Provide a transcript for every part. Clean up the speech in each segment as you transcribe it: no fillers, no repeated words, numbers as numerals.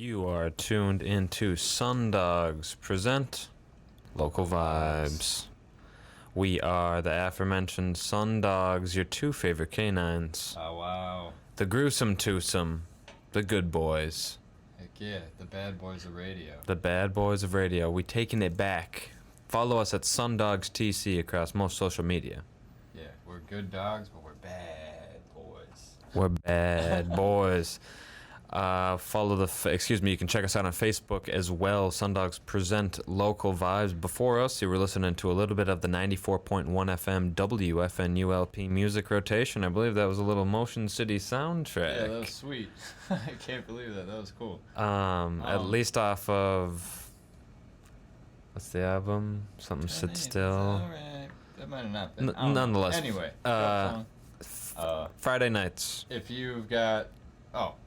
You are tuned into SunDogs present Local Vibes. We are the aforementioned SunDogs, your two favorite canines. Oh, wow. The gruesome twosome, the good boys. Heck yeah, the bad boys of radio. The bad boys of radio. We taking it back. Follow us at SunDogs TC across most social media. Yeah, we're good dogs, but we're bad boys. We're bad boys. You can check us out on Facebook as well. SunDogs present Local Vibes. Before us, you were listening to a little bit of the 94.1 FM WFNU-LP music rotation. I believe that was a little Motion City soundtrack. Yeah, that was sweet. I can't believe that. That was cool. At least off of, what's the album? Something Sit Still. Alright. That might have not been. Nonetheless. Anyway. Friday nights. If you've got...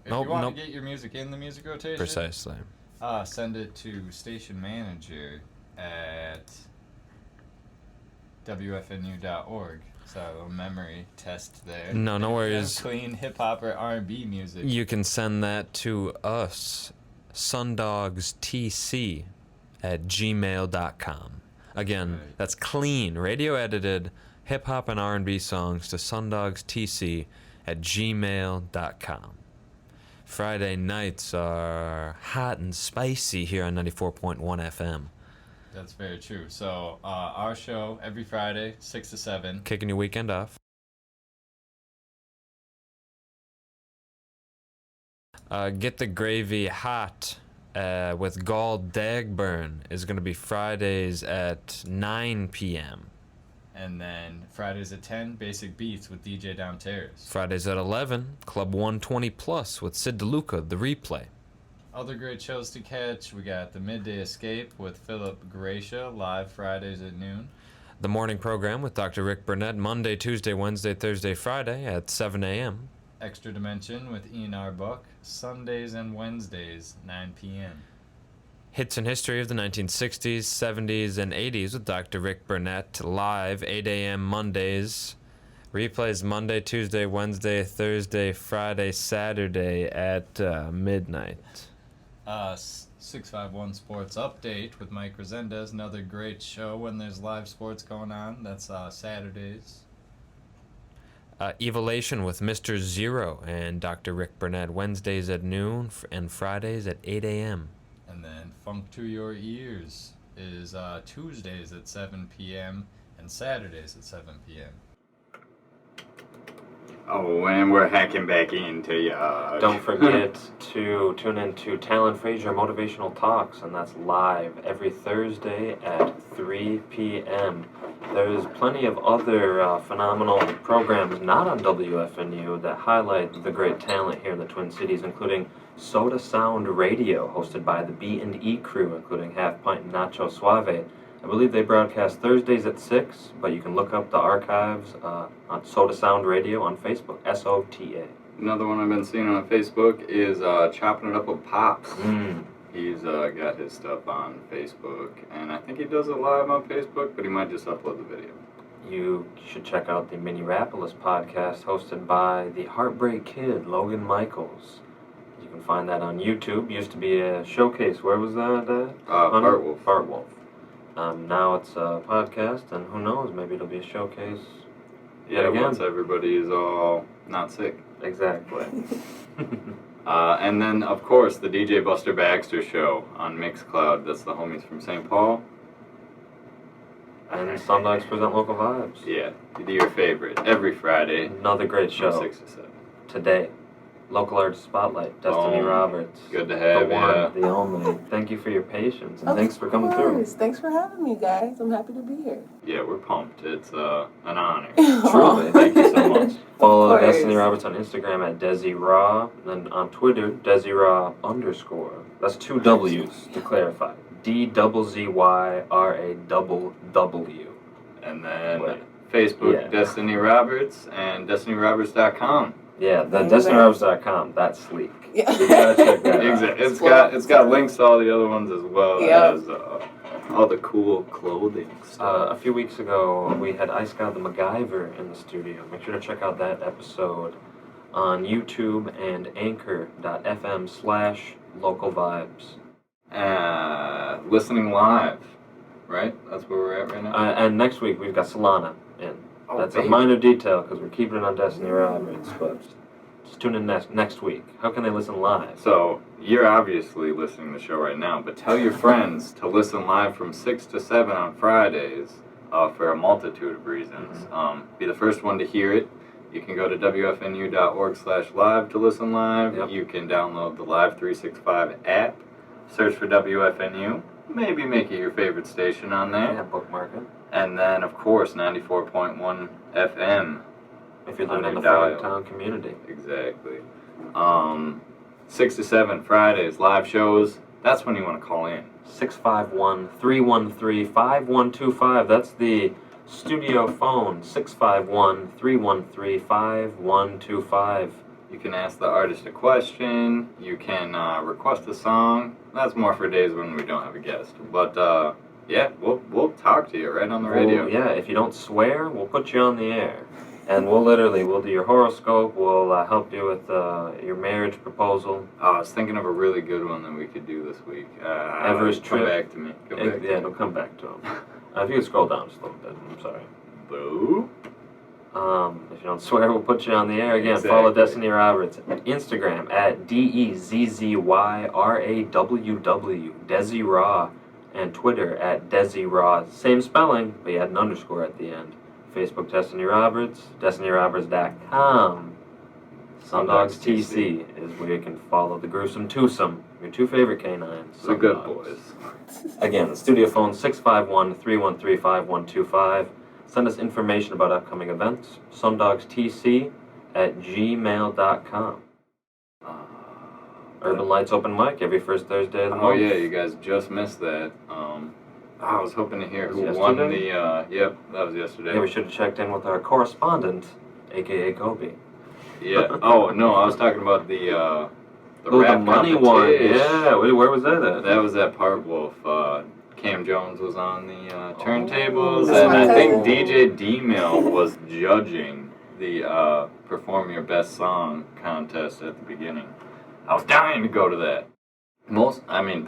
you want to get your music in the music rotation, precisely. Send it to station manager at WFNU.org. So a little test there. No worries. Clean hip hop or R&B music. You can send that to us, SunDogsTC at gmail.com. Again, right. That's clean, radio edited hip hop and R&B songs to SunDogsTC at gmail.com. Friday nights are hot and spicy here on 94.1 FM. That's very true. So our show every Friday, 6 to 7. Kicking your weekend off. Get the Gravy Hot with Gall Dagburn is going to be Fridays at 9 p.m. And then Fridays at 10, Basic Beats with DJ Down Terrace. Fridays at 11, Club 120 Plus with Sid DeLuca, The Replay. Other great shows to catch, we got The Midday Escape with Philip Gracia, live Fridays at noon. The Morning Program with Dr. Rick Burnett, Monday, Tuesday, Wednesday, Thursday, Friday at 7 a.m. Extra Dimension with Ian Arbuck, Sundays and Wednesdays, 9 p.m. Hits and History of the 1960s, 70s, and 80s with Dr. Rick Burnett, live 8 a.m. Mondays. Replays Monday, Tuesday, Wednesday, Thursday, Friday, Saturday at midnight. 651 Sports Update with Mike Resendez, another great show when there's live sports going on. That's Saturdays. Evolution with Mr. Zero and Dr. Rick Burnett, Wednesdays at noon and Fridays at 8 a.m. And then Funk to Your Ears is Tuesdays at 7 p.m. and Saturdays at 7 p.m. Oh, and we're hacking back into ya. Don't forget to tune into Talon Frazier Motivational Talks, and that's live every Thursday at 3 p.m. There's plenty of other phenomenal programs not on WFNU that highlight the great talent here in the Twin Cities, including Soda Sound Radio, hosted by the B&E crew, including Half Pint and Nacho Suave. I believe they broadcast Thursdays at 6, but you can look up the archives on Soda Sound Radio on Facebook, SOTA. Another one I've been seeing on Facebook is Chopping It Up with Pops. He's got his stuff on Facebook, and I think he does it live on Facebook, but he might just upload the video. You should check out the Minneapolis podcast hosted by the Heartbreak Kid, Logan Michaels. You can find that on YouTube. Used to be a showcase. Where was that? Heartwolf. Heartwolf. Now it's a podcast, and who knows, maybe it'll be a showcase. Yeah, once everybody is all not sick. Exactly. And then, of course, the DJ Buster Baxter show on Mixcloud. That's the homies from St. Paul. And SunDogs present Local Vibes. Yeah, your favorite. Every Friday. Another great show. From 6 to 7. Today. Local Artist Spotlight, Destiny Roberts. Good to have you. The one, the only. Thank you for your patience, and thanks for coming through. Thanks for having me, guys. I'm happy to be here. Yeah, we're pumped. It's an honor. Truly, thank you so much. Follow Destiny Roberts on Instagram at DesiRaw, and on Twitter, DesiRaw_. That's 2 W's, to clarify. DZZYRAWW. And then Facebook, Destiny Roberts, and DestinyRoberts.com. Yeah, the DestinyRoberts.com. That's sleek. Yeah. You gotta check that out. Exactly. It's got links to all the other ones as well as all the cool clothing stuff. A few weeks ago, we had Ice God the MacGyver in the studio. Make sure to check out that episode on YouTube and anchor.fm/ local vibes. Listening live, right? That's where we're at right now. And next week we've got Solana in. Oh, That's baby. a minor detail because we're keeping it on Destiny Roberts, but just tune in next week. How can they listen live? So, you're obviously listening to the show right now, but tell your friends to listen live from 6 to 7 on Fridays for a multitude of reasons. Be the first one to hear it. You can go to wfnu.org/live to listen live. Yep. You can download the Live 365 app, search for WFNU, maybe make it your favorite station on there. Yeah, bookmark it. And then, of course, 94.1 FM. If you're living in the dial. Frogtown community. Exactly. 6 to 7 Fridays, live shows. That's when you want to call in. 651-313-5125. That's the studio phone. 651-313-5125. You can ask the artist a question. You can request a song. That's more for days when we don't have a guest. But yeah, we'll talk to you right on the radio. Yeah, if you don't swear, we'll put you on the air. And we'll do your horoscope. We'll help you with your marriage proposal. I was thinking of a really good one that we could do this week. Everest come trip. back to me. It'll come back to him. If you could scroll down just a little bit, I'm sorry. Boo. If you don't swear, we'll put you on the air again. Exactly. Follow Destiny Roberts. Instagram at DEZZYRAWW, Desi Raw. And Twitter at Desi Raw. Same spelling, but you had an underscore at the end. Facebook Destiny Roberts, DestinyRoberts.com. SunDogs TC is where you can follow the gruesome twosome, your two favorite canines. The good SunDogs. boys. Again, the studio phone 651-313-5125. Send us information about upcoming events. SunDogsTC at gmail.com. Urban Lights Open Mic every first Thursday of the month. Oh yeah, you guys just missed that. I was hoping to hear who won the. Yep, that was yesterday. Yeah, we should have checked in with our correspondent, aka Kobe. Yeah. Oh no, I was talking about the the rap money one. competition. Yeah. Where was that at? That was at Part Wolf. Cam Jones was on the turntables, That's and my I think cousin. DJ D-Mill was judging the Perform Your Best Song contest at the beginning. I was dying to go to that.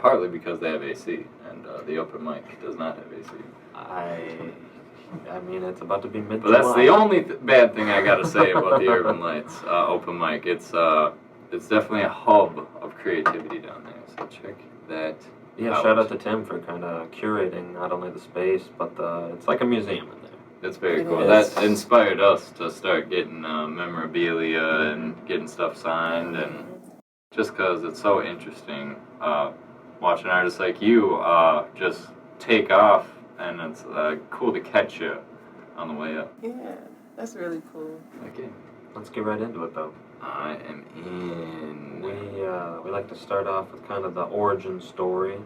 Partly because they have AC, and the open mic does not have AC. I mean, it's about to be mid. But that's the only bad thing I gotta say about the Urban Lights open mic. It's definitely a hub of creativity down there. So check that. Yeah, shout out to Tim for kind of curating not only the space, but it's like a museum in there. That's very It cool. is. That inspired us to start getting memorabilia and getting stuff signed, and just because it's so interesting watching artists like you just take off, and it's cool to catch you on the way up. Yeah, that's really cool. Okay. Let's get right into it, though. I am in. We like to start off with kind of the origin story.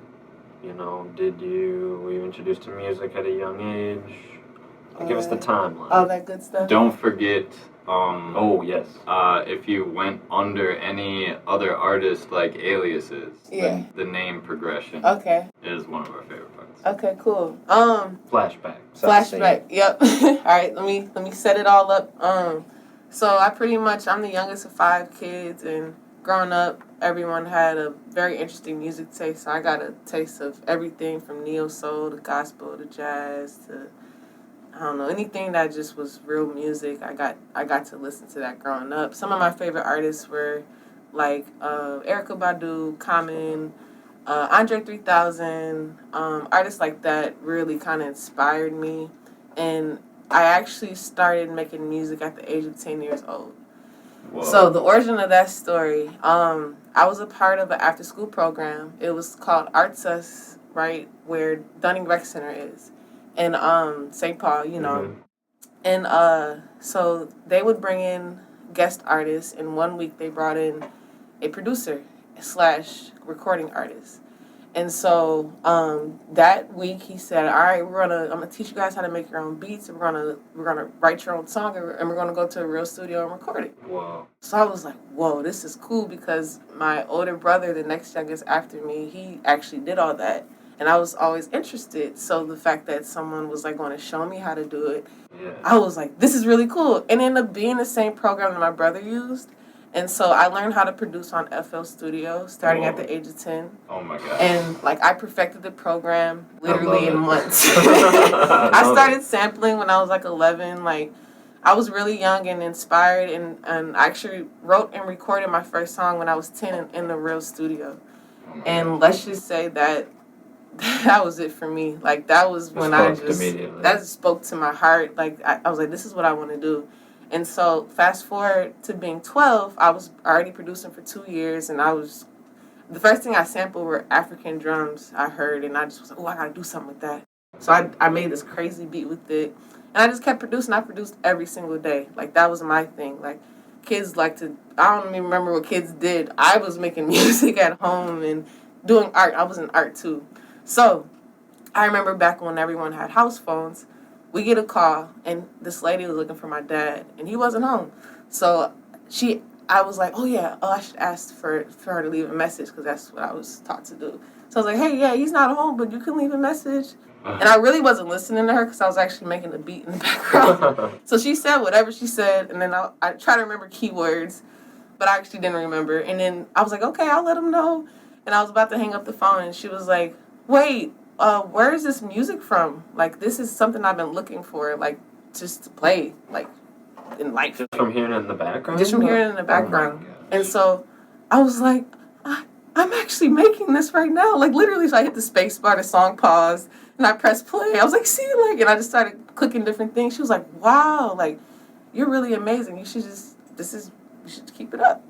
You know, were you introduced to music at a young age? Give us the timeline. All that good stuff. Don't forget. Oh yes. If you went under any other artist like aliases, Yeah. the name progression Okay. is one of our favorite parts. Okay. Cool. Flashback. Flashback. Yep. All right. Let me set it all up. So I'm the youngest of 5 kids, and growing up, everyone had a very interesting music taste. So I got a taste of everything from neo soul to gospel to jazz to anything that just was real music. I got to listen to that growing up. Some of my favorite artists were like Erykah Badu, Common, Andre 3000. Artists like that really kind of inspired me, and I actually started making music at the age of 10 years old. Whoa. So the origin of that story, I was a part of an after-school program. It was called Arts Us, right, where Dunning Rec Center is, in St. Paul, you know. Mm-hmm. And so they would bring in guest artists, and one week they brought in a producer/recording artist. And so that week he said, all right, I'm gonna teach you guys how to make your own beats, and we're gonna write your own song, and we're gonna go to a real studio and record it. Wow. So I was like, whoa, this is cool, because my older brother, the next youngest after me, he actually did all that. And I was always interested. So the fact that someone was like going to show me how to do it, Yeah. I was like, this is really cool. And it ended up being the same program that my brother used. And so I learned how to produce on FL Studio starting at the age of 10. Oh my god. And like I perfected the program literally in it. months. I started sampling when I was like 11. Like I was really young and inspired, and I actually wrote and recorded my first song when I was 10 in the real studio. And let's just say that that was it for me. Like that was when that spoke to my heart. Like I was like, this is what I want to do. And so fast forward to being 12, I was already producing for 2 years, and the first thing I sampled were African drums I heard, and I just was like, oh, I gotta do something with that. So I made this crazy beat with it, and I just kept producing. I produced every single day. Like that was my thing. Like kids like to, I don't even remember what kids did. I was making music at home and doing art. I was in art too. So I remember back when everyone had house phones, we get a call, and this lady was looking for my dad, and he wasn't home. So I was like, I should ask for her to leave a message, because that's what I was taught to do. So I was like, hey, yeah, he's not home, but you can leave a message. And I really wasn't listening to her, because I was actually making a beat in the background. So she said whatever she said, and then I try to remember keywords, but I actually didn't remember. And then I was like, okay, I'll let him know. And I was about to hang up the phone, and she was like, wait, where is this music from? Like, this is something I've been looking for, like, just to play, like, in life. Just from hearing it in the background? Just from hearing it in the background. And so I was like, I'm actually making this right now. Like, literally, so I hit the space bar, the song paused, and I pressed play. I was like, see, like, and I just started clicking different things. She was like, wow, like, you're really amazing. You should you should keep it up.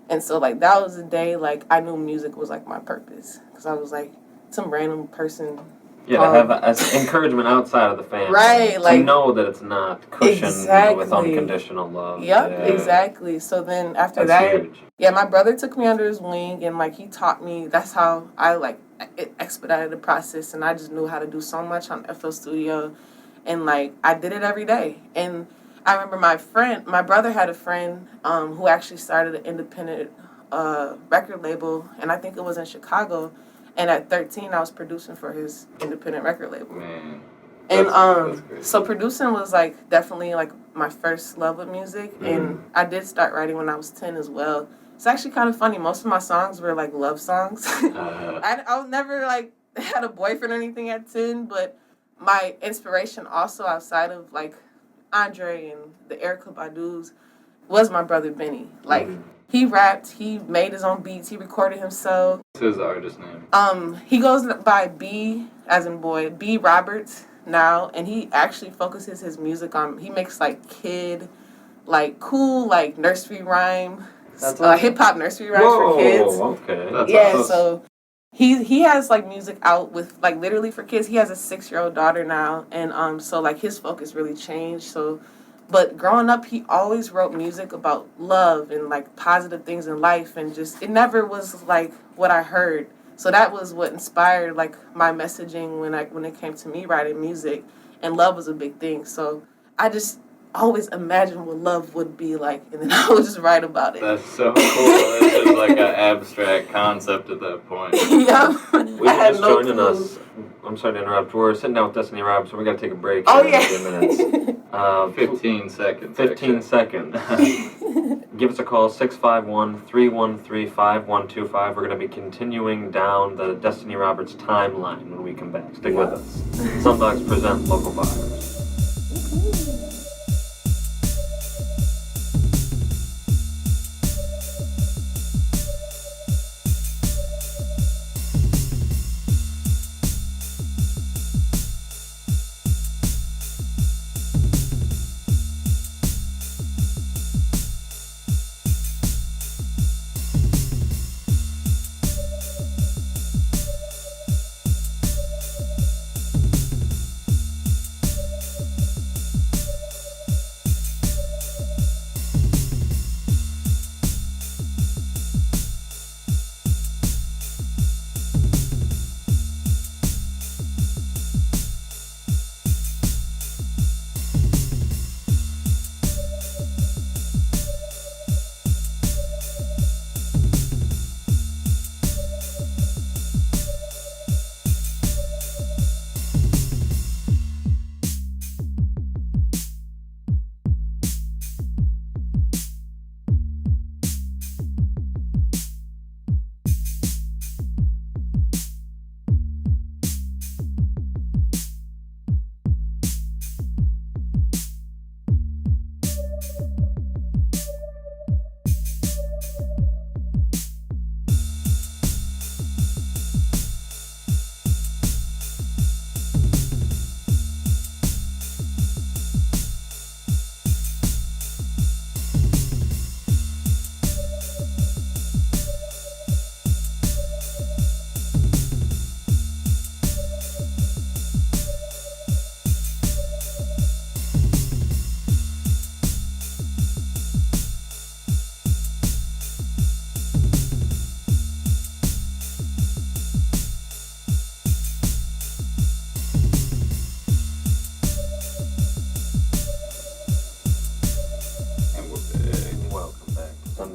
And so, like, that was the day, like, I knew music was, like, my purpose. Because I was like, some random person. Yeah, to have as encouragement outside of the family. Right, like. To know that it's not cushioned with unconditional love. Yep, exactly. So then after That's huge. Yeah, my brother took me under his wing, and, like, he taught me. That's how I, like, it expedited the process, and I just knew how to do so much on FL Studio. And, like, I did it every day. And I remember my brother had a friend who actually started an independent record label, and I think it was in Chicago. And at 13, I was producing for his independent record label. Man. And so producing was, like, definitely, like, my first love of music. Mm-hmm. And I did start writing when I was 10 as well. It's actually kind of funny. Most of my songs were, like, love songs. I was never, like, had a boyfriend or anything at 10, but my inspiration also outside of, like, Andre and the Erykah Badu's was my brother Benny. Like, he rapped, he made his own beats, he recorded himself. What's his artist name? He goes by B, as in boy, B Roberts now, and he actually focuses his music on, he makes, like, kid, like, cool, like, nursery rhyme, hip-hop nursery rhymes for kids. Okay. That's awesome. So he has, like, music out with, like, literally for kids. He has a 6-year-old daughter now, and so, like, his focus really changed. So, but growing up, he always wrote music about love and, like, positive things in life, and just, it never was, like, what I heard. So that was what inspired, like, my messaging when it came to me writing music, and love was a big thing. So I just always imagined what love would be like, and then I would just write about it. That's so cool. It's just like an abstract concept at that point. Yeah. Just joining us. I'm sorry to interrupt. We're sitting down with Destiny Roberts, so we got to take a break. Oh, in a few minutes. 15 seconds. 15 seconds. Give us a call, 651-313-5125. We're going to be continuing down the Destiny Roberts timeline when we come back. Stick with us. SunDogs present Local Vibes.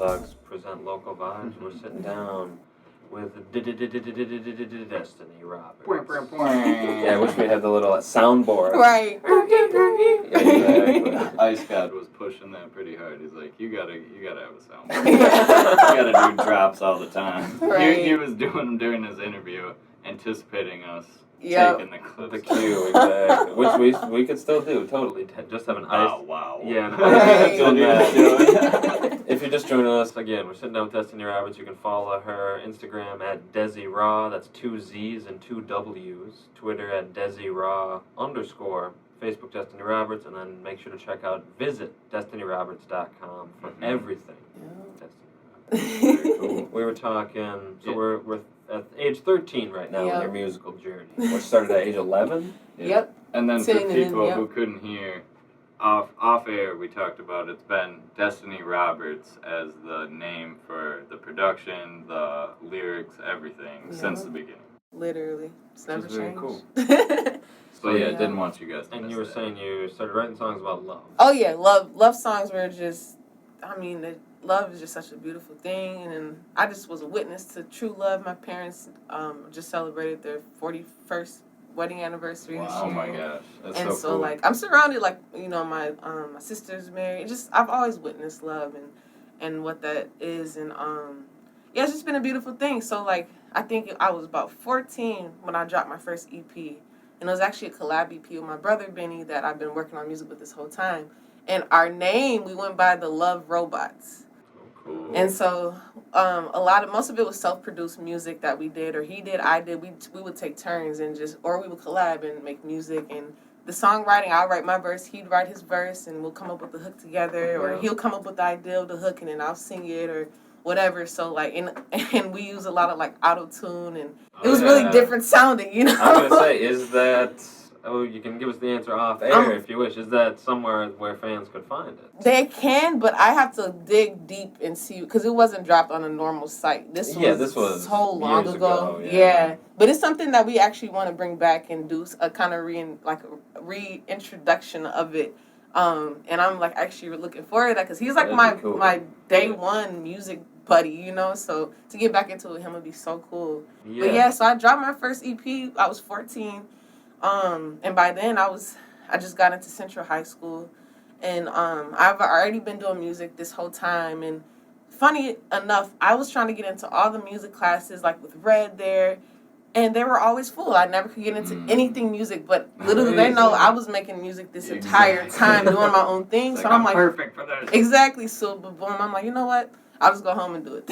SunDogs present local vibes. We're sitting down with Destiny Roberts. Yeah, I wish we had the little soundboard. Right. Yeah, exactly. Ice God was pushing that pretty hard. He's like, you gotta have a sound. You gotta do drops all the time. Right. He was doing them during his interview, anticipating us Yep. taking the clips. The cue, exactly. Which we could still do, totally. Just have an ice. Wow. Yeah, Right. doing that. If you're just joining us, again, we're sitting down with Destiny Roberts. You can follow her Instagram at DesiRaw. That's 2 Z's and 2 W's. Twitter at DesiRaw_. Facebook Destiny Roberts, and then make sure to visit DestinyRoberts.com for everything. Destiny Roberts. Cool. We were talking, so we're at age 13 right now in your musical journey. Which started at age 11? Yep. And then for Singing, people yep. who couldn't hear, off air we talked about it's been Destiny Roberts as the name for the production, the lyrics, everything since the beginning. Literally. It's never Very changed. cool. So yeah, didn't want you guys to And miss you were that. saying you started writing songs about love. Oh yeah, love songs were just, love is just such a beautiful thing, and I just was a witness to true love. My parents just celebrated their 41st wedding anniversary this year. Oh my gosh, that's And so cool. like I'm surrounded, like, my my sister's married. I've always witnessed love and what that is, and it's just been a beautiful thing. So like I think I was about 14 when I dropped my first EP. And it was actually a collab EP with my brother, Benny, that I've been working on music with this whole time. And our name, we went by the Love Robots. Cool. And so most of it was self-produced music that we did, or he did, I did. We would take turns and or we would collab and make music. And the songwriting, I'll write my verse, he'd write his verse, and we'll come up with the hook together. Or he'll come up with the idea of the hook, and then I'll sing it, or whatever. So like, and we use a lot of like auto-tune, and it was really different sounding, I was gonna say, is that? Oh, you can give us the answer off air if you wish. Is that somewhere where fans could find it? They can, but I have to dig deep and see, because it wasn't dropped on a normal site. This was so long ago. Yeah, but it's something that we actually want to bring back and do a kind of reintroduction of it. And I'm like actually looking forward to that, because he's like my day one music buddy, so to get back into it with him would be so cool. Yeah. But so I dropped my first EP. I was 14. And by then I just got into Central High School, and I've already been doing music this whole time. And funny enough, I was trying to get into all the music classes, like with Red there, and they were always full. I never could get into anything music, but little did they know I was making music this entire time, doing my own thing. So I'm like, perfect for that. Exactly. So boom, I'm like, you know what? I'll just go home and do it.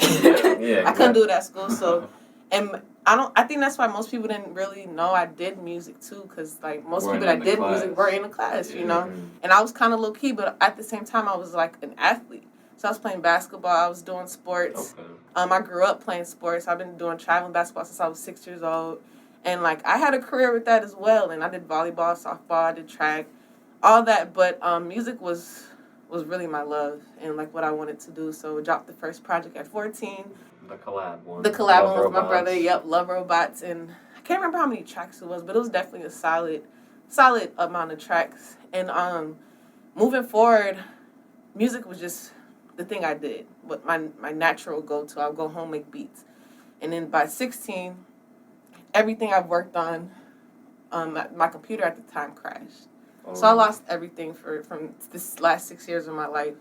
Yeah, I couldn't do it at school, so and I think that's why most people didn't really know I did music too, because like most people that did music were in the class, and I was kind of low key, but at the same time I was like an athlete. So I was playing basketball, I was doing sports. Okay. I grew up playing sports. I've been doing traveling basketball since I was 6 years old, and like I had a career with that as well. And I did volleyball, softball, I did track, all that. But music was really my love and like what I wanted to do. So I dropped the first project at 14. The collab one. The collab one with my brother, Love Robots, and I can't remember how many tracks it was, but it was definitely a solid amount of tracks. And moving forward, music was just the thing I did, what my natural go-to. I'll go home, make beats. And then by 16, everything I've worked on, my computer at the time crashed. So I lost everything from this last 6 years of my life.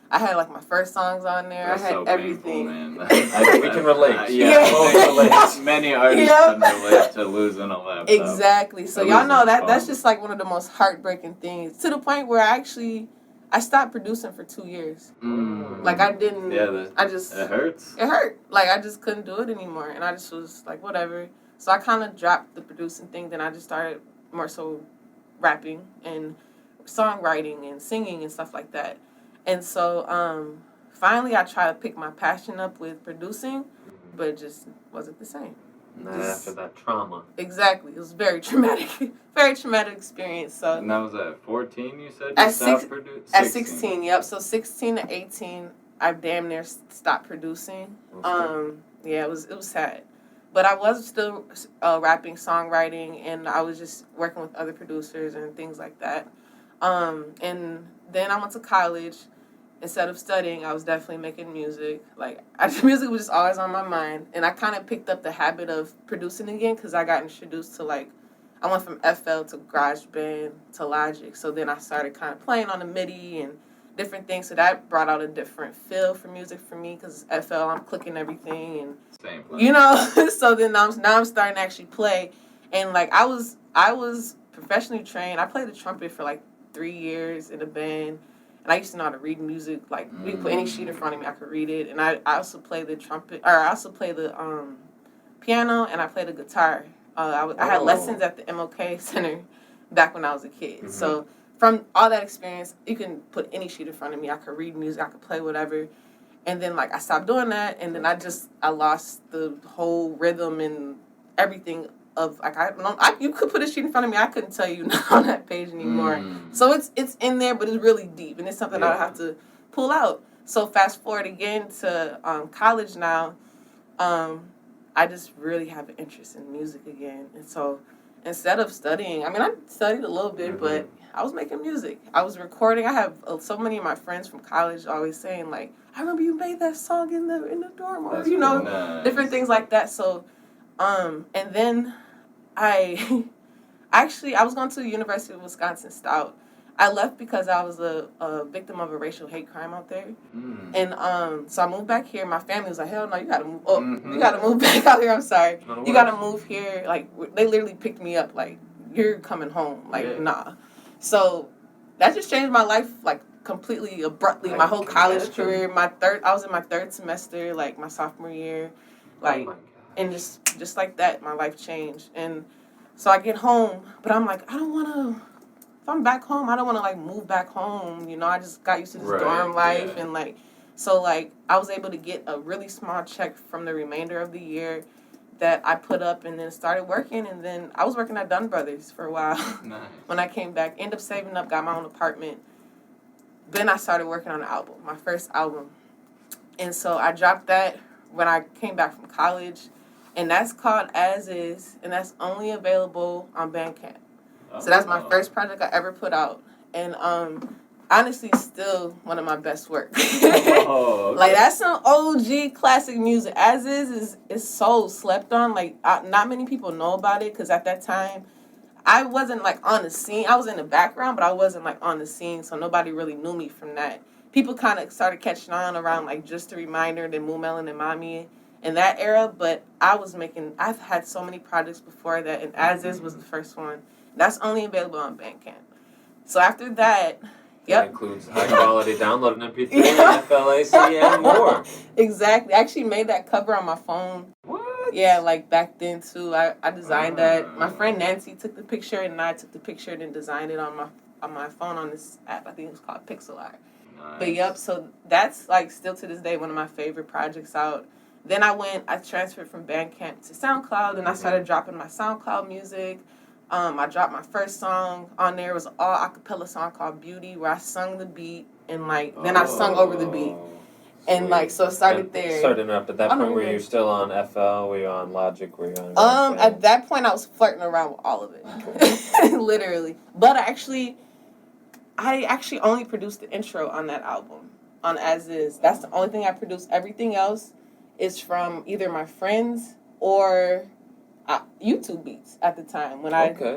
I had like my first songs on there. That's I had so everything. Painful, man. We can relate. Yeah. Many artists can relate to losing a laptop. Exactly. So y'all know that's just like one of the most heartbreaking things, to the point where I stopped producing for 2 years. Like I didn't. Yeah. It hurts. It hurt. Like I just couldn't do it anymore, and I just was like whatever. So I kind of dropped the producing thing. Then I just started more so rapping and songwriting and singing and stuff like that. And so finally I tried to pick my passion up with producing, but it just wasn't the same. After that trauma. Exactly. It was very traumatic. Very traumatic experience. So And that was at 14, you said? At 16, yep. So 16 to 18, I damn near stopped producing. Yeah, it was sad. But I was still rapping, songwriting, and I was just working with other producers and things like that. And then I went to college, instead of studying, I was definitely making music. Like, music was just always on my mind. And I kind of picked up the habit of producing again because I got introduced to, like, I went from FL to GarageBand to Logic. So then I started kind of playing on the MIDI and different things. So that brought out a different feel for music for me because FL, I'm clicking everything. And, Same place. you know, so then now I'm starting to actually play. And, like, I was professionally trained. I played the trumpet for, like, 3 years in a band. And I used to know how to read music. Like, you could put any sheet in front of me, I could read it. And I also play the trumpet, or I also play the piano, and I play the guitar. I had lessons at the MOK Center back when I was a kid. Mm-hmm. So from all that experience, you can put any sheet in front of me. I could read music, I could play whatever. And then, like, I stopped doing that, and then I lost the whole rhythm and everything of, like, you could put a sheet in front of me, I couldn't tell you not on that page anymore. So it's in there, but it's really deep, and it's something I have to pull out. So fast forward again to college now, I just really have an interest in music again. And so instead of studying, I mean, I studied a little bit, but I was making music. I was recording. I have so many of my friends from college always saying, like, I remember you made that song in the dorm, or, you know, nice. Different things like that. So, and then I was going to the University of Wisconsin Stout. I left because I was a victim of a racial hate crime out there. And so I moved back here. My family was like, hell no, you gotta move. Oh, you gotta move back out here. I'm sorry. You gotta move here. Like, they literally picked me up. Like, you're coming home. Like, nah. So that just changed my life, like, completely abruptly. My whole college career. I was in my third semester, like, my sophomore year. Like, and just like that, my life changed. And so I get home, but I'm like, I don't want to. If I'm back home, I don't want to, like, move back home. You know, I just got used to this dorm life. And, like, so, like, I was able to get a really small check from the remainder of the year that I put up and then started working. And then I was working at Dunn Brothers for a while. Nice. When I came back, ended up saving up, got my own apartment. Then I started working on an album, my first album. And so I dropped that when I came back from college. And that's called As Is, and that's only available on Bandcamp. So that's my first project I ever put out. And honestly, still one of my best work. Okay. Like, that's some OG classic music. As is so slept on. Like, not many people know about it, because at that time, I wasn't, like, on the scene. I was in the background, but I wasn't, like, on the scene, so nobody really knew me from that. People kind of started catching on around, like, Just a Reminder, then Moo Melon and Mommy in that era, but I've had so many projects before that, and As Is was the first one. That's only available on Bandcamp. So after that, that includes high quality download and MP3, FLAC, and more. Exactly. I actually made that cover on my phone. What? Yeah, like back then too. I designed that. My friend Nancy took the picture, and I took the picture and then designed it on my phone on this app. I think it was called Pixel Art. Nice. But so that's, like, still to this day one of my favorite projects out. Then I transferred from Bandcamp to SoundCloud, and I started dropping my SoundCloud music. I dropped my first song on there. It was an all acapella song called Beauty, where I sung the beat, and, like, then I sung over the beat. And, like, so it started there. Sorry to interrupt. At that point, were you still on FL? Were you on Logic? Were you on... At that point, I was flirting around with all of it. Literally. But I actually only produced the intro on that album, on As Is. That's the only thing I produced. Everything else is from either my friends or YouTube beats at the time.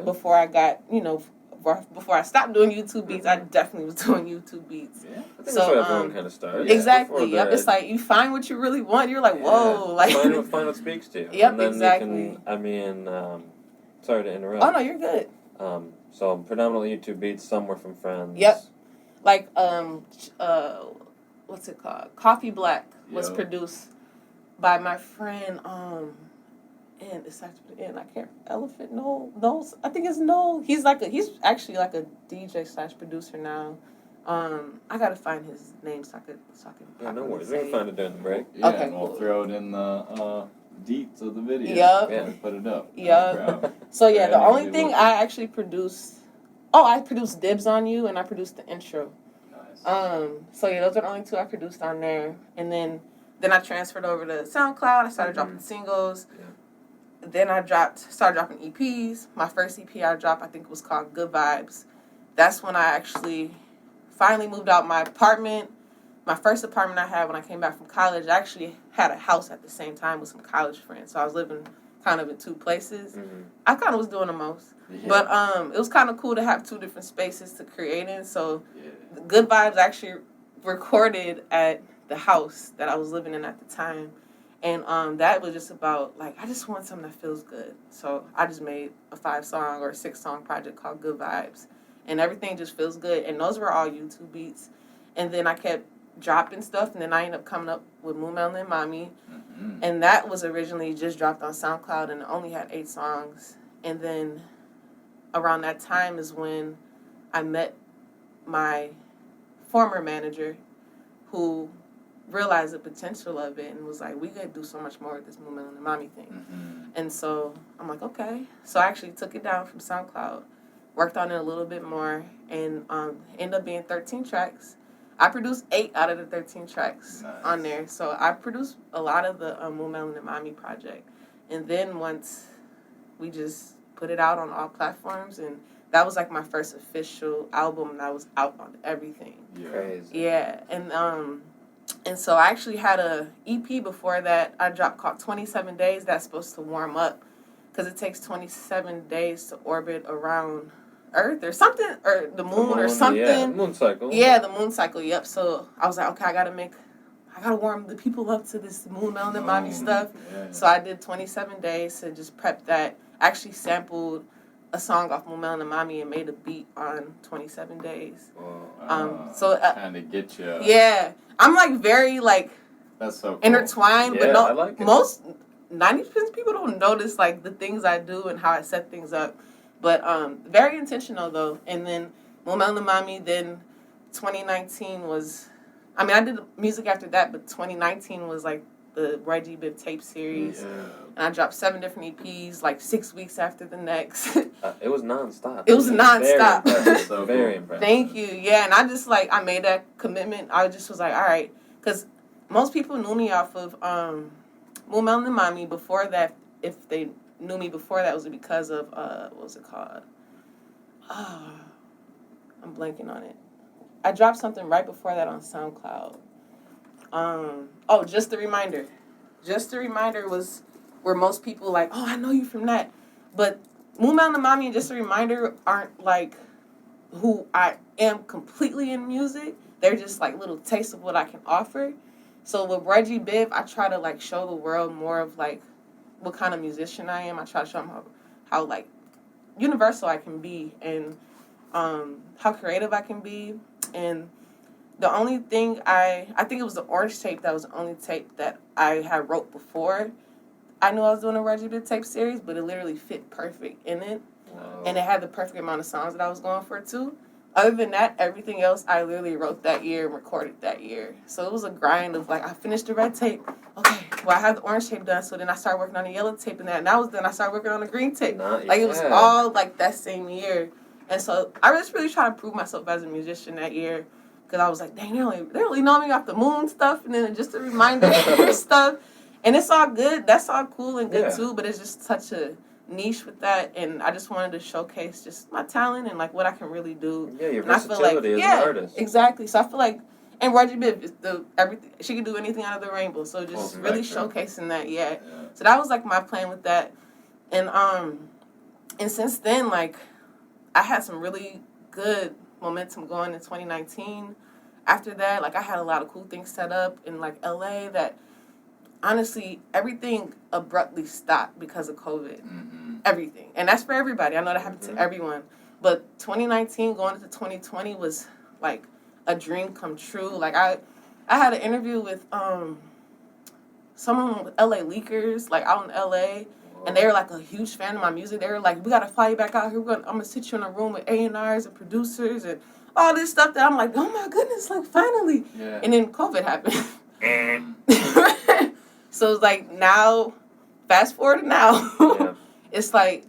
Before I got, before I stopped doing YouTube beats, I definitely was doing YouTube beats. Yeah, I think that's where everyone kind of started. Exactly. Yep. It's like you find what you really want. You're like, whoa, like find what speaks to you. Yep. And then exactly. Sorry to interrupt. Oh no, you're good. So predominantly YouTube beats. Some were from friends. Yep. Like what's it called? Coffee Black was produced by my friend, and it's actually I can't Elephant no I think it's no. He's actually like a DJ / producer now. I gotta find his name so I can. Yeah, no worries. We can find it during the break. Yeah, okay, and we'll throw it in the deets of the video. Yep. Yeah. Put it up. Yep. So the only thing I actually produced. Oh, I produced Dibs on You, and I produced the intro. Nice. So those are the only two I produced on there, and then I transferred over to SoundCloud. I started dropping singles. Yeah. Then I started dropping EPs. My first EP I dropped, I think, was called Good Vibes. That's when I actually finally moved out my apartment, my first apartment I had when I came back from college, I actually had a house at the same time with some college friends. So I was living kind of in two places. Mm-hmm. I kind of was doing the most. Yeah. But it was kind of cool to have two different spaces to create in. So Yeah. Good Vibes actually recorded at the house that I was living in at the time. And that was just about, like, I just want something that feels good. So I just made a 5-song or a 6-song project called Good Vibes. And everything just feels good. And those were all YouTube beats. And then I kept dropping stuff. And then I ended up coming up with Mumel and Mommy. Mm-hmm. And that was originally just dropped on SoundCloud. And it only had 8 songs. And then around that time is when I met my former manager, who realized the potential of it and was like, we could do so much more with this Mumel and Mommy thing. Mm-hmm. And so I'm like, okay. So I actually took it down from SoundCloud, worked on it a little bit more, and ended up being 13 tracks. I produced 8 out of the 13 tracks Nice. on there. So I produced a lot of the Mumel and Mommy project. And then once we just put it out on all platforms, and that was like my first official album that was out on everything. Yeah. Crazy. Yeah, and so I actually had a EP before that I dropped called 27 Days that's supposed to warm up, because it takes 27 days to orbit around Earth or something, or the moon or something. Yeah, moon cycle. Yeah, the moon cycle, yep. So I was like, okay, I gotta warm the people up to this Mumel and Mommy stuff. Yeah. So I did 27 Days to just prep that. Actually sampled a song off Mumel and Mommy and made a beat on 27 Days. So kind of get you. yeah, I'm like very like That's so cool. intertwined, Yeah, but I like it. most 90% of people don't notice like the things I do and how I set things up. But very intentional though. And then Mumel and Mommy, then 2019 was, I mean, I did music after that, but 2019 was like the Reggie Bibb tape series. Yeah. And I dropped 7 different EPs, like 6 weeks after the next. It was nonstop. It was nonstop. Very impressive. So Very cool. impressive. Thank you. Yeah, and I just like, I made that commitment. I just was like, all right. Because most people knew me off of Mumel and Mommy. Before that, if they knew me before that, was because of, what was it called? I'm blanking on it. I dropped something right before that on SoundCloud. Just a Reminder. Just a Reminder was where most people like, oh, I know you from that. But Mumel and Mommy and Just a Reminder aren't like who I am completely in music. They're just like little tastes of what I can offer. So with Reggie Bibb, I try to like show the world more of like what kind of musician I am. I try to show them how like universal I can be, and how creative I can be. And the only thing I think it was the Orange tape that was the only tape that I had wrote before I knew I was doing a Reggie Bibb tape series, but it literally fit perfect in it. Wow. And it had the perfect amount of songs that I was going for too. Other than that, everything else I literally wrote that year and recorded that year. So it was a grind of like, I finished the red tape. Okay, well I have the orange tape done, so then I started working on the yellow tape, and then I started working on the green tape. Like it was all like that same year. And so I was really trying to prove myself as a musician that year, because I was like, dang, they only know me off the moon stuff, and then just a reminder stuff. And it's all good. That's all cool and good too, but it's just such a niche with that, and I just wanted to showcase just my talent and like what I can really do. Yeah, your And I feel versatility as an artist. Exactly. So I feel like, and Reggie Bibb is everything. She can do anything out of the rainbow. So just really showcasing that. Yeah. So that was like my plan with that, and since then, like I had some really good momentum going in 2019. After that, like I had a lot of cool things set up in like LA that honestly everything abruptly stopped because of COVID. Mm-hmm. Everything. And that's for everybody. I know that happened to everyone. But 2019 going into 2020 was like a dream come true. Like I had an interview with someone with LA Leakers, like out in LA, and they were like a huge fan of my music. They were like, we gotta fly you back out here. I'm gonna sit you in a room with A&Rs and producers and all this stuff that I'm like, oh my goodness, like finally. Yeah. And then COVID happened. So it's like now, fast forward to now, Yeah. it's like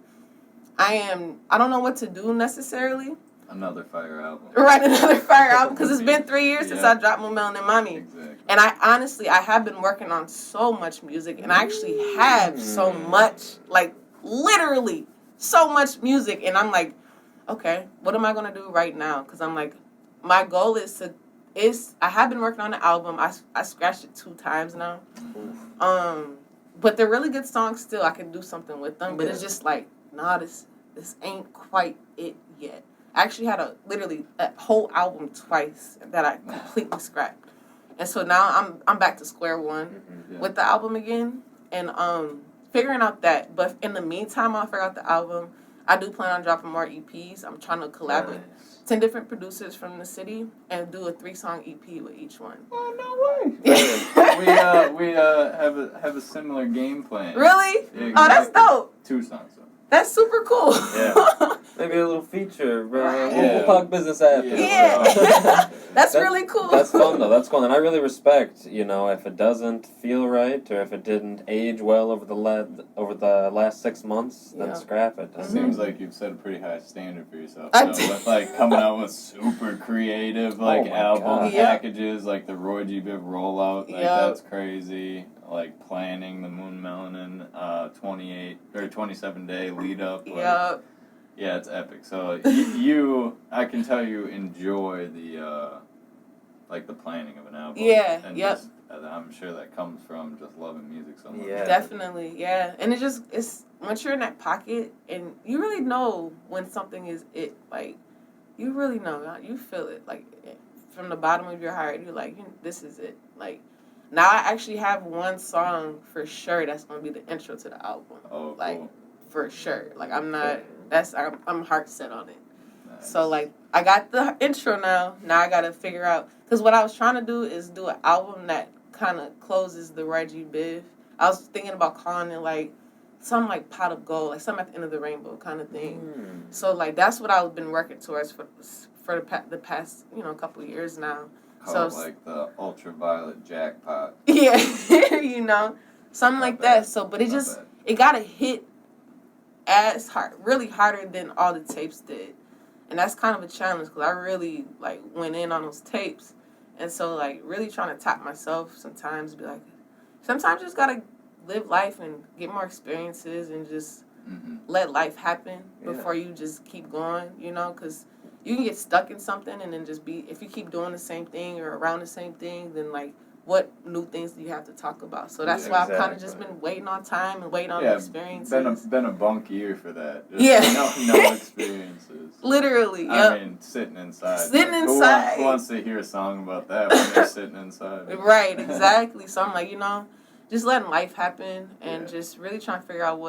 I don't know what to do necessarily. Another fire album. Write another fire album, because it's been 3 years since Yeah. I dropped Mumel and Mommy. Exactly. And I have been working on so much music, and I actually have so much, like literally so much music. And I'm like, okay, what am I going to do right now? Because I'm like, my goal is to I have been working on the album. I scratched it 2 times now. But they're really good songs still. I can do something with them, but it's just like, nah, this ain't quite it yet. I actually had literally a whole album twice that I completely scrapped. And so now I'm back to square one with the album again and figuring out that. But in the meantime, I'll figure out the album. I do plan on dropping more EPs. I'm trying to collaborate. 10 different producers from the city and do a 3-song EP with each one. Oh, no way. Yeah. we have a similar game plan. Really? Yeah, exactly. Oh, that's dope. 2 songs. That's super cool. Yeah. Maybe a little feature. We'll talk business after. Yeah. That's really cool. That's fun, though. That's fun. And I really respect, if it doesn't feel right or if it didn't age well over the last 6 months, then scrap it. It seems like you've set a pretty high standard for yourself. With, coming out with super creative, album packages, like the Roy G. Biv rollout. That's crazy. Planning the Moon Melanin 27-day lead up. Yeah, it's epic. So I can tell you enjoy the planning of an album. Yeah, and I'm sure that comes from just loving music so much. Yeah. Definitely, yeah. And it's once you're in that pocket and you really know when something is it, you really know, you feel it, from the bottom of your heart, you're like, this is it, Now I actually have one song for sure that's gonna be the intro to the album. Oh, cool. For sure. I'm heart set on it. Nice. So I got the intro now. Now I gotta figure out, because what I was trying to do is do an album that kind of closes the Reggie Biv. I was thinking about calling it some pot of gold, something at the end of the rainbow kind of thing. So that's what I've been working towards for the past couple years now. So the ultraviolet jackpot. Yeah, something like that. So, but it gotta hit as hard, really harder than all the tapes did, and that's kind of a challenge because I really went in on those tapes, and so really trying to top myself sometimes. Sometimes you just gotta live life and get more experiences and just let life happen before you just keep going, because you can get stuck in something and then if you keep doing the same thing or around the same thing, then what new things do you have to talk about? So that's why I've kind of just been waiting on time and waiting on experiences. Been a bunk year for that. No experiences. Literally, I mean, sitting inside. Who wants to hear a song about that when they're sitting inside? Right, exactly. So I'm just letting life happen and just really trying to figure out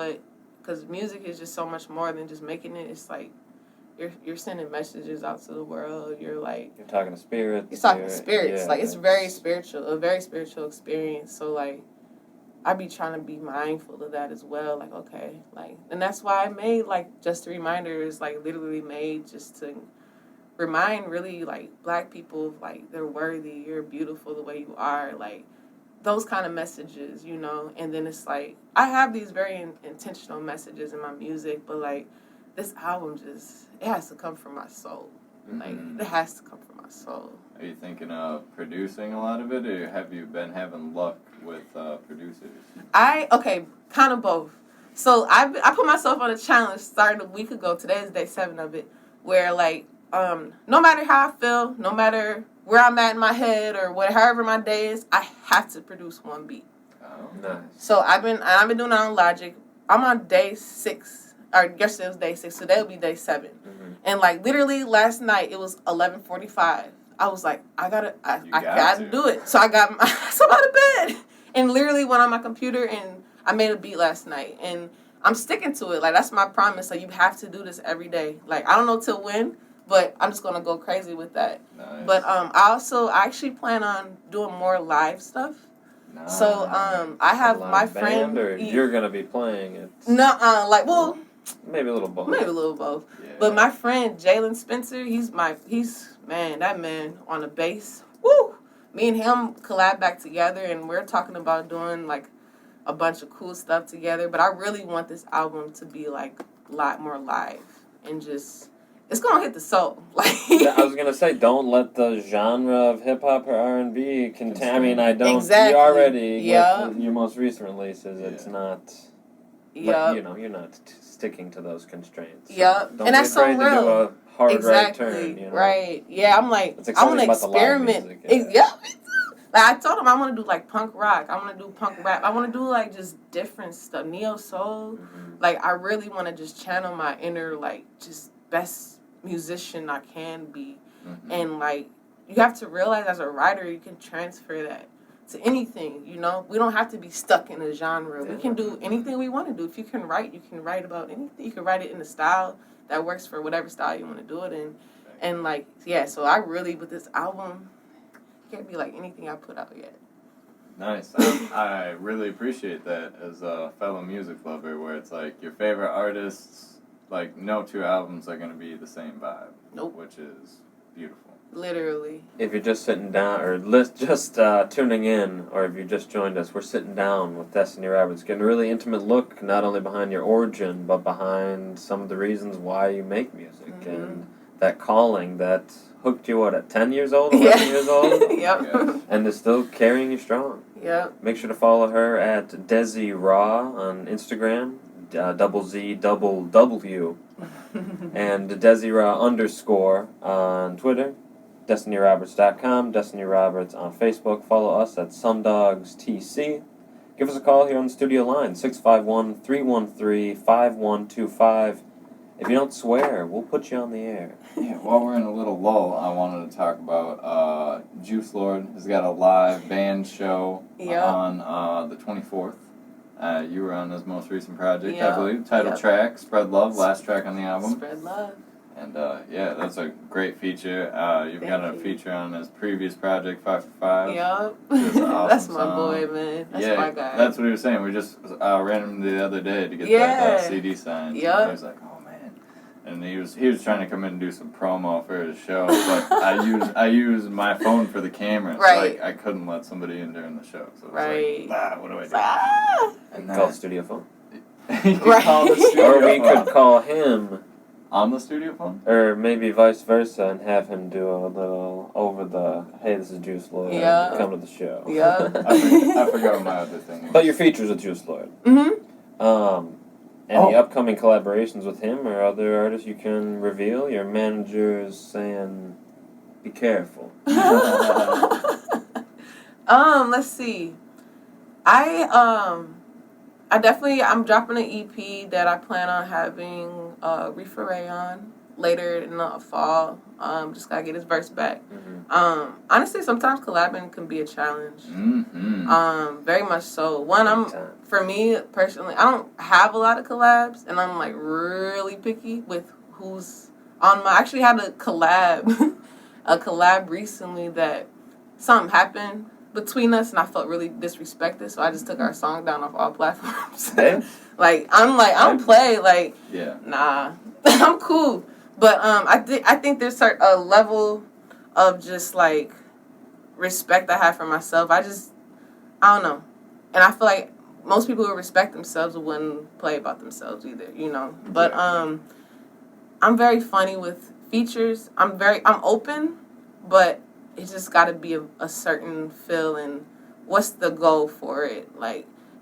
because music is just so much more than just making it. It's you're sending messages out to the world. You're talking to spirits. You're talking to spirits. It's very spiritual, a very spiritual experience. So I be trying to be mindful of that as well. And that's why I made Just a Reminder is literally made just to remind really Black people they're worthy. You're beautiful the way you are. Those kind of messages, And then it's I have these very intentional messages in my music, but this album it has to come from my soul. It has to come from my soul. Are you thinking of producing a lot of it, or have you been having luck with producers? Kind of both. So I put myself on a challenge starting a week ago. Today is day 7 of it, where no matter how I feel, no matter where I'm at in my head or however my day is, I have to produce one beat. Oh, nice. So I've been doing it on Logic. I'm on day 6. Or yesterday was day 6, so that'll be day 7. And literally last night it was 11:45. I was I gotta do it. So I got myself out of bed and literally went on my computer and I made a beat last night and I'm sticking to it. That's my promise. You have to do this every day. I don't know till when, but I'm just gonna go crazy with that. Nice. But I actually plan on doing more live stuff. Nice. So I have my friend. Or you're gonna be playing it. No, maybe a little both. Yeah. But my friend Jalen Spencer, he's that man on the bass. Woo! Me and him collab back together, and we're talking about doing a bunch of cool stuff together. But I really want this album to be a lot more live and just. It's gonna hit the soul. I was gonna say, don't let the genre of hip hop or R&B contain. I mean, I don't. Exactly. You already with your most recent releases. It's not. But, you know, you're not sticking to those constraints. Yep. Don't And that's be afraid so to do real. a hard Exactly. right turn, you know? Right. Yeah, I'm like, It's I want exciting to about the live experiment. music, Yeah. Like, I told him I want to do, like, punk rock. I want to do punk rap. I want to do, like, just different stuff. Neo-soul. Mm-hmm. Like, I really want to just channel my inner, like, just best musician I can be. Mm-hmm. And, like, you have to realize as a writer, you can transfer that to anything, you know? We don't have to be stuck in a genre. We can do anything we want to do. If you can write about anything. You can write it in a style that works for whatever style you want to do it in. And, like, yeah, so I really, with this album, can't be like anything I put out yet. Nice. I really appreciate that as a fellow music lover, where it's like your favorite artists, like no two albums are going to be the same vibe. Nope. Which is beautiful. Literally. If you're just sitting down, or just tuning in, or if you just joined us, we're sitting down with Destiny Roberts, getting a really intimate look, not only behind your origin, but behind some of the reasons why you make music, and that calling that hooked you, at 10 years old, 11 years old? Yep. And is still carrying you strong. Yep. Make sure to follow her at Desi Raw on Instagram, DZW, and Desi Raw _ on Twitter. DestinyRoberts.com, Destiny Roberts on Facebook. Follow us at SunDogs TC. Give us a call here on the studio line, 651-313-5125. If you don't swear, we'll put you on the air. Yeah, while we're in a little lull, I wanted to talk about Juice Lord has got a live band show on the 24th. You were on his most recent project, I believe. Title track, Spread Love, last track on the album. Spread Love. And yeah, that's a great feature. You've got a feature on his previous project, 5 for 5. Yep. Awesome That's my song. boy, man. That's my guy. That's what he was saying. We just ran him the other day to get that CD signed. Yep. And he was like, oh man. And he was trying to come in and do some promo for his show, but I used my phone for the camera, so I couldn't let somebody in during the show. So it was like, what do I do? And call the studio phone. You could call the studio Or we phone. could call him. On the studio phone? Or maybe vice versa and have him do a little over the, hey, this is Juice Lord, come to the show. Yeah. I forgot what my other thing was. But your features with Juice Lord. Any upcoming collaborations with him or other artists you can reveal? Your manager is saying, be careful. Let's see. I'm dropping an EP that I plan on having Reefer Ray on later in the fall. Just gotta get his verse back. Honestly, sometimes collabing can be a challenge. Very much so. For me personally, I don't have a lot of collabs, and I'm like really picky with who's on my. I actually had a collab recently that something happened between us, and I felt really disrespected, so I just took our song down off all platforms. I don't play, nah, I'm cool. But I think there's a level of just, respect I have for myself. I don't know. And I feel like most people who respect themselves wouldn't play about themselves either, you know. But I'm very funny with features. I'm open, but it's just got to be a certain feel, and what's the goal for it?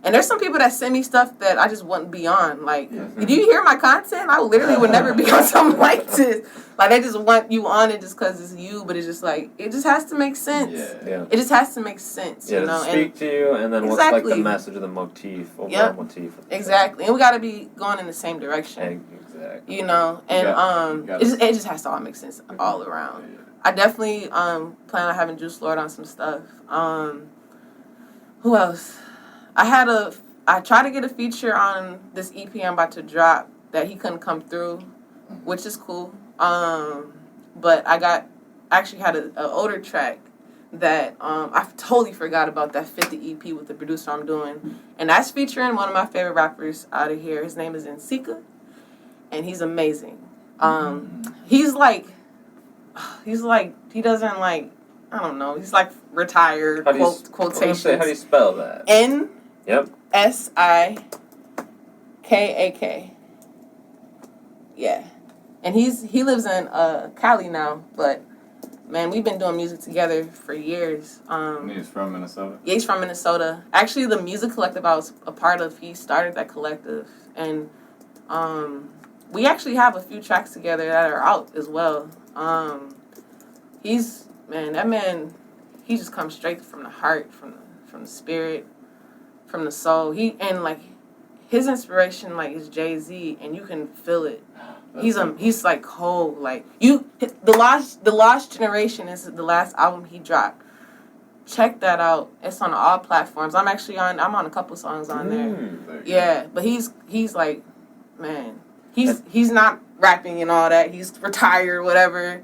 And there's some people that send me stuff that I just wouldn't be on. Do you hear my content? I literally would never be on something like this. They just want you on it just because it's you, but it's just it just has to make sense. Yeah. It just has to make sense, you know? To speak to you, and then what's the message of the motif, overall motif. Exactly. And we got to be going in the same direction. Exactly. You know? And it just has to all make sense all around. Yeah. I definitely plan on having Juice Lord on some stuff. Who else? I tried to get a feature on this EP I'm about to drop that he couldn't come through, which is cool. But I actually had an older track that I totally forgot about that fit the EP with the producer I'm doing. And that's featuring one of my favorite rappers out of here. His name is Nsika, and he's amazing. He doesn't I don't know. He's retired, quotations. How do you spell that? Nsikak. Yeah. And he lives in Cali now, but man, we've been doing music together for years. He's from Minnesota? Yeah, he's from Minnesota. Actually, the music collective I was a part of, he started that collective. And we actually have a few tracks together that are out as well. That man, he just comes straight from the heart, from the spirit, from the soul. His inspiration is Jay-Z, and you can feel it. He's like cold. Like the Lost Generation is the last album he dropped. Check that out. It's on all platforms. I'm on a couple songs on there. Yeah, but he's like, man, he's not rapping and all that. He's retired, whatever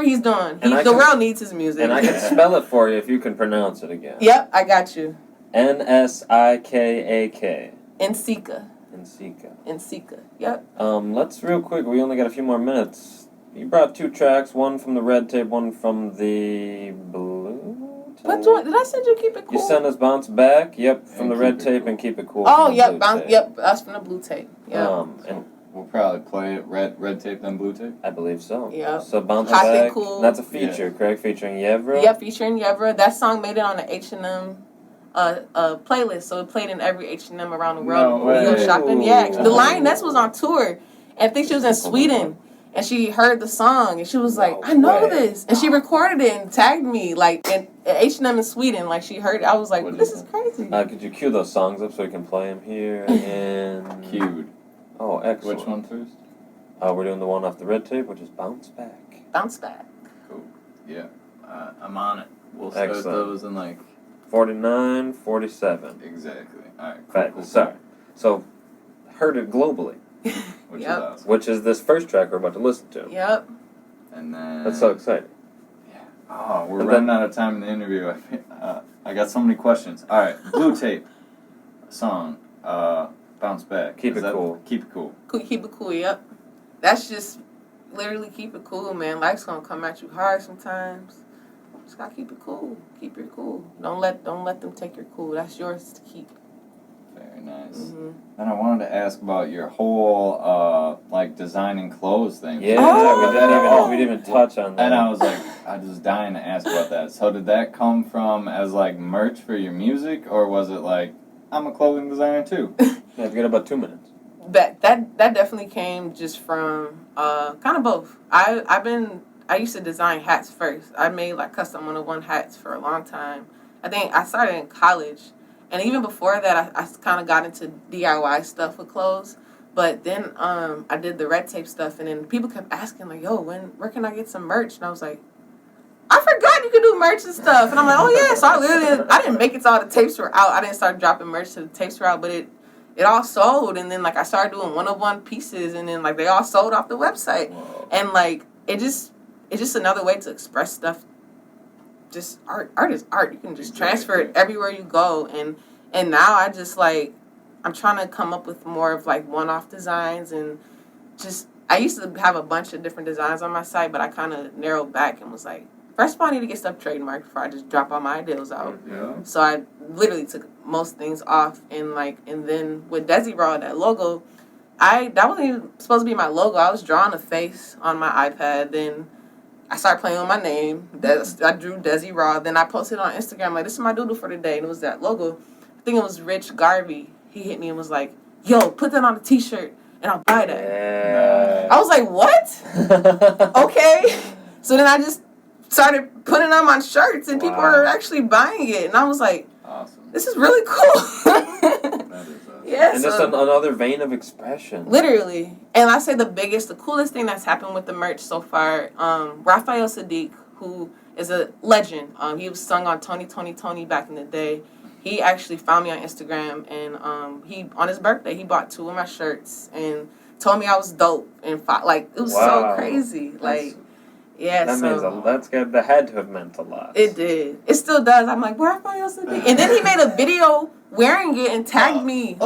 he's doing. The world needs his music. And I can spell it for you if you can pronounce it again. Yep, I got you. Nsikak. Nsika. Yep. Let's real quick. We only got a few more minutes. You brought 2 tracks, one from the Red Tape, one from the Blue Tape. Which one? Did I send you Keep It Cool? You sent us Bounce Back. Yep, from the Red Tape and Keep It Cool. Oh, yep, yep. That's from the Blue Tape. Yep. And we'll probably play it Red Tape then Blue Tape. I believe so. Yeah. So Bounce Hot Back. and Cool. That's a feature, correct? Featuring Yevra. Yep, featuring Yevra. That song made it on the H&M playlist, so it played in every H&M around the world. No when we go way. shopping. Yeah, the Lioness was on tour, and I think she was in Sweden, and she heard the song, and she was like, "I know this," and she recorded it and tagged me in H&M in Sweden. Like she heard it. I was like, "This is crazy." Could you cue those songs up so we can play them here? And Cued. Oh, excellent. Which one first? We're doing the one off the Red Tape, which is Bounce Back. Bounce Back. Cool. Yeah. I'm on it. We'll start those in 49, 47. Exactly. All right. Cool. Sorry. So, heard it globally. Which is awesome. Which is this first track we're about to listen to. Yep. And then... That's so exciting. Yeah. Oh, we're running out of time in the interview. I got so many questions. All right. Blue Tape song. Bounce Back. Keep it cool. Keep it cool. Keep it cool, yep. That's just literally keep it cool, man. Life's gonna come at you hard sometimes. Just gotta keep it cool. Keep it cool. Don't let them take your cool. That's yours to keep. Very nice. Mm-hmm. Then I wanted to ask about your whole designing clothes thing. Yeah, we didn't even touch on that. And I was dying to ask about that. So did that come from as merch for your music, or was it I'm a clothing designer too? Yeah, we got about 2 minutes. That definitely came just from kind of both. I used to design hats first. I made custom 101 hats for a long time. I think I started in college, and even before that, I kind of got into DIY stuff with clothes. But then I did the Red Tape stuff, and then people kept asking "Yo, where can I get some merch?" And I was like, I forgot you could do merch and stuff. And I'm like, oh yeah. So I didn't make it till all the tapes were out. I didn't start dropping merch till the tapes were out, but it all sold. And then I started doing 101 pieces, and then they all sold off the website. Whoa. And it's just another way to express stuff. Just art is art. You can just transfer it everywhere you go. And now I just I'm trying to come up with more of one-off designs, and just I used to have a bunch of different designs on my site, but I kind of narrowed back and was like, first of all, I need to get stuff trademarked before I just drop all my ideas out. Yeah. So I literally took most things off, and then with Desi Raw, that logo, that wasn't even supposed to be my logo. I was drawing a face on my iPad. Then I started playing with my name. I drew Desi Raw. Then I posted on Instagram this is my doodle for the day, and it was that logo. I think it was Rich Garvey. He hit me and was like, "Yo, put that on a T-shirt, and I'll buy that." Yeah. I was like, "What?" Okay. So then I just started putting them on shirts, and people were actually buying it, and I was like, awesome. This is really cool. That is awesome. Yeah, and just another vein of expression. Literally. And I say the coolest thing that's happened with the merch so far, Raphael Sadiq, who is a legend. He was sung on Tony, Tony, Tony back in the day. He actually found me on Instagram, and he on his birthday, he bought 2 of my shirts and told me I was dope. And it was so crazy. Yeah, that had to have meant a lot. It did. It still does. I'm like, where Raphael Sadiq? And then he made a video wearing it and tagged me.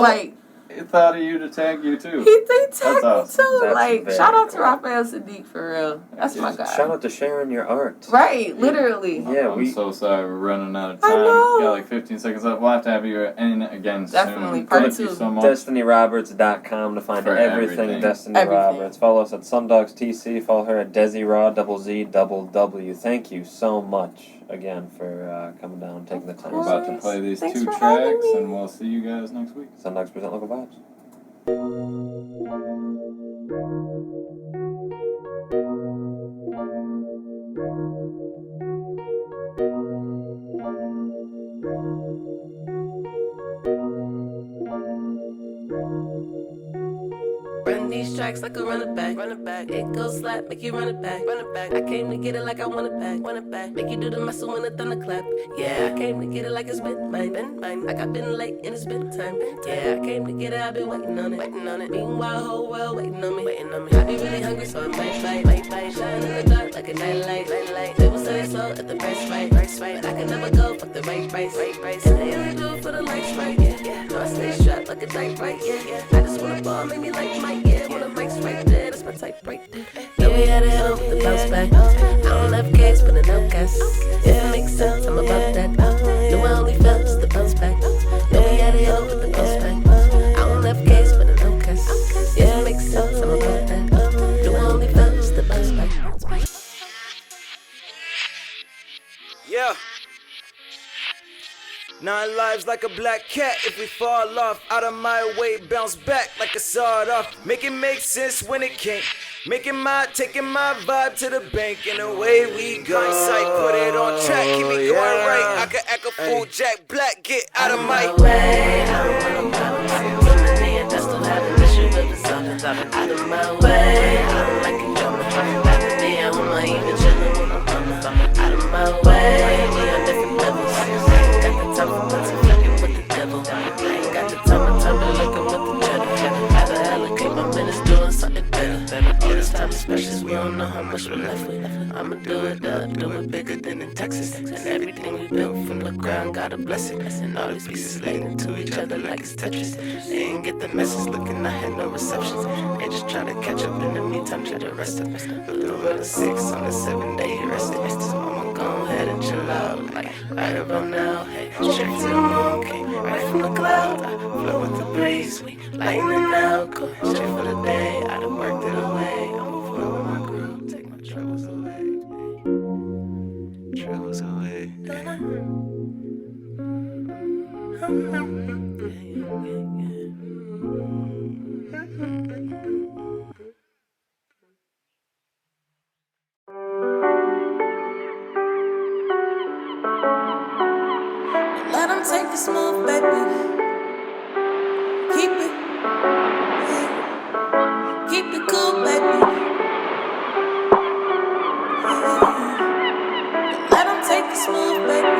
thought of you to tag you too. They tagged me awesome. too. That's Like, very shout out to cool. Raphael Sadiq for real. That's my guy. Shout out to sharing your art. Right, literally. Yeah, I'm so sorry we're running out of I time. know. We got like 15 seconds left. We'll have to have you in again Definitely, soon. part Thank you two. so much. DestinyRoberts.com to find For everything everything. Destiny Everything. Roberts. Follow us at SunDogs TC. Follow her at Desi Raw ZZW. Thank you so much again for coming down and taking the time. We're about to play these Thanks two for having tracks, me. and we'll see you guys next week. SunDogs present local vibes. Run these tracks like a running back. It goes slap, make you run it back. I came to get it like I want it back. Make you do the muscle when the thunder clap. Yeah, I came to get it like it's been mine. Like I've been late and it's been time. Yeah, I came to get it, I've been waiting on it. Meanwhile, whole world waiting on me. I be really hungry, so I might bite. Shine in the dark like a nightlight. People say they slow at the price right. I can never go, fuck the right price. And they only do it for the likes, right? Yeah. No, I stay strapped like a knife, right? Yeah. I just wanna ball, make me like Mike. Yeah, when the mic's right there, that's my type right there. Yeah, we had it hell with the bounce back. I don't have case, but an outcast. If it makes sense, I'm about that. No, I only felt just the bounce back. Yeah, we had it hell with the bounce back. I don't have case, but an outcast. If it makes sense, I'm about that. No, I only felt just the bounce back. Yeah. 9 lives like a black cat. If we fall off, out of my way, bounce back like a sawed off. Make it make sense when it can't. Taking my vibe to the bank, and away we go. Sight, put it on track, keep me going right. I can act a fool, Jack Black, get out of my way. I don't want no problems. Women and that's still having issues with the something. Out of my way. I don't like it drama. Back to me, I want my even chillin' when I'm coming. Out of my way. We on different levels. Got the time for once fucking with the devil. I ain't got the time to looking with the cheddar. Have to allocate my minutes doing something better. All this time is precious, we don't know how much we're left with. I'ma do it bigger than in Texas. And everything we built from the ground, gotta bless it. And all these pieces laid into each other like it's Tetris. They ain't get the message, looking, I had no receptions. They just try to catch up in the meantime, try to rest up. But the road is 6 on the 7-day rested. So I'ma go ahead and chill out, like right about now. Hey, straight to the moon, came right from the cloud. I flow with the breeze, we lightning out. Go straight for the day, I done worked it away. I'm moving with my groove, take my troubles away. Troubles away. Let them take the smooth, baby. Keep it. Keep it cool, baby. Let them take the smooth, baby.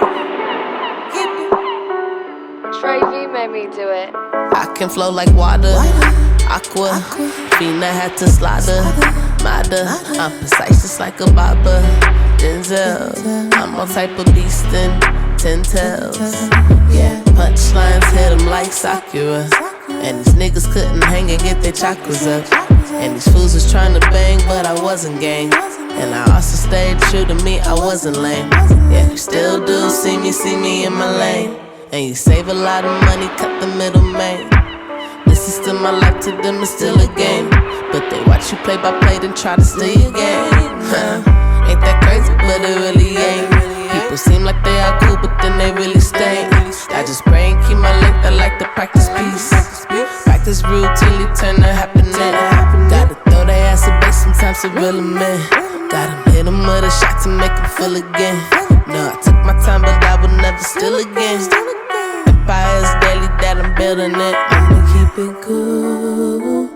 Keep it. Trey V made me do it. I can flow like water. Aqua. Fina had to slaughter. Mada. I'm precise just like a barber. Denzel. I'm all type of beast and 10 tails. Yeah. Punchlines hit them like Sakura. And these niggas couldn't hang and get their chakras up. And these fools was trying to bang, but I wasn't gang. And I also stayed true to me, I wasn't lame. Yeah, you still do see me in my lane. And you save a lot of money, cut the middleman. This is still my life, to them it's still a game. But they watch you play by play, then try to steal your game. Ain't that crazy, but it really ain't. People seem like they are cool, but then they really stay. I just pray and keep my length, I like to practice peace. Practice routinely, turn to happening. Gotta throw their ass a base sometimes to reel them in. Gotta hit them with a shot to make them feel again. No, I took my time, but I will never steal again. Empire's daily that I'm building it. I'ma keep it cool.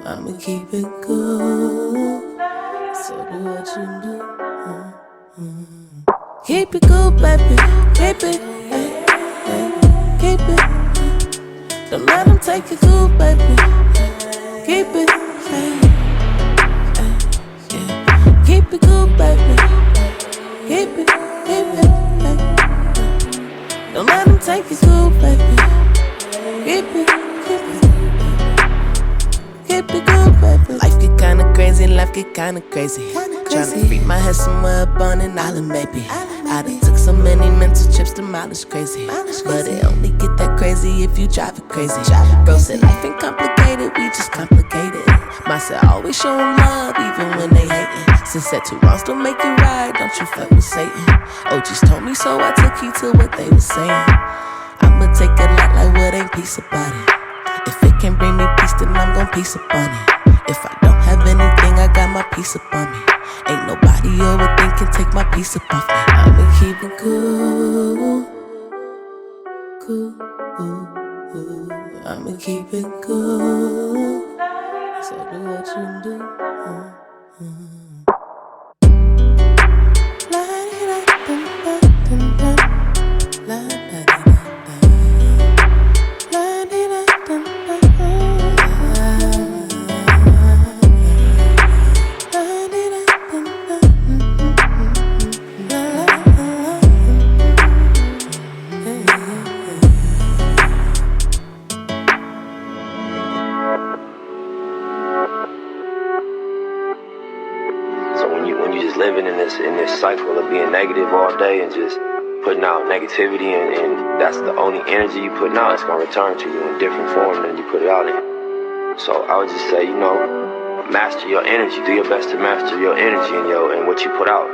I'ma keep it cool. So do what you do. Keep it cool, baby. Keep it. Keep it. Don't let them take it cool, baby. Keep it. Keep it cool, baby. Keep it. Keep it. Don't let them take you cool, baby. Keep it cool, baby. Life get kinda crazy, life get kinda crazy. Tryna free my head somewhere up on an island, maybe. I done took so many mental trips, the mileage crazy. But it only get that crazy if you drive it crazy. Bro said life ain't complicated, we just complicated. My said always show them love, even when they hatin'. Since that two wrongs don't make it right, don't you fuck with Satan. Oh, just told me so, I took heed to what they was saying. I'ma take a lot like what ain't peace about it. If it can bring me peace, then I'm gon' peace upon it. If I don't have anything, I got my peace upon me. Ain't nobody overthink can take my peace up off me. I'ma keep it cool, cool, I'ma keep it cool. So do what you do. In this cycle of being negative all day and just putting out negativity and that's the only energy you putting out, it's gonna return to you in different form than you put it out in. So I would just say, master your energy. Do your best to master your energy and what you put out.